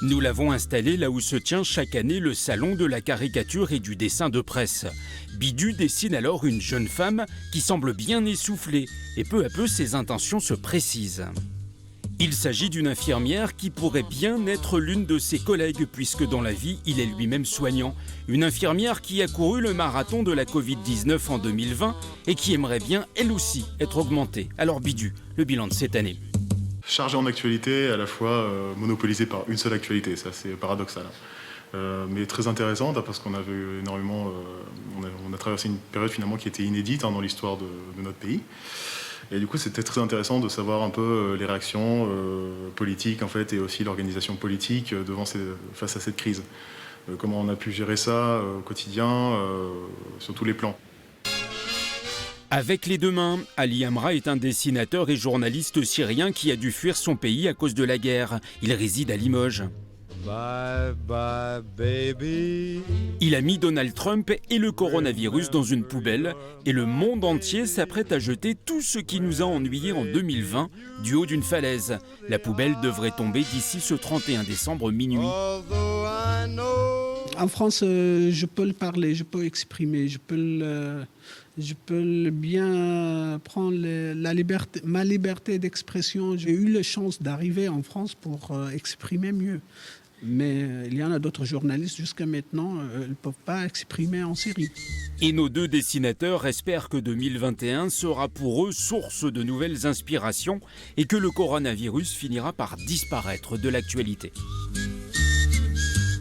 Nous l'avons installé là où se tient chaque année le salon de la caricature et du dessin de presse. Bidu dessine alors une jeune femme qui semble bien essoufflée et peu à peu ses intentions se précisent. Il s'agit d'une infirmière qui pourrait bien être l'une de ses collègues puisque dans la vie, il est lui-même soignant. Une infirmière qui a couru le marathon de la Covid-19 en 2020 et qui aimerait bien, elle aussi, être augmentée. Alors Bidu, le bilan de cette année. Chargé en actualité, à la fois monopolisé par une seule actualité, ça c'est paradoxal. Mais très intéressante parce qu'on avait énormément, on a traversé une période finalement qui était inédite dans l'histoire de notre pays. Et du coup, c'était très intéressant de savoir un peu les réactions politiques en fait, et aussi l'organisation politique face à cette crise. Comment on a pu gérer ça au quotidien, sur tous les plans. Avec les deux mains, Ali Amra est un dessinateur et journaliste syrien qui a dû fuir son pays à cause de la guerre. Il réside à Limoges. Bye bye baby. Il a mis Donald Trump et le coronavirus dans une poubelle et le monde entier s'apprête à jeter tout ce qui nous a ennuyés en 2020 du haut d'une falaise. La poubelle devrait tomber d'ici ce 31 décembre minuit. En France, je peux le parler, je peux exprimer, je peux bien prendre ma liberté d'expression. J'ai eu la chance d'arriver en France pour exprimer mieux. Mais il y en a d'autres journalistes jusqu'à maintenant, ils ne peuvent pas exprimer en série. Et nos deux dessinateurs espèrent que 2021 sera pour eux source de nouvelles inspirations et que le coronavirus finira par disparaître de l'actualité.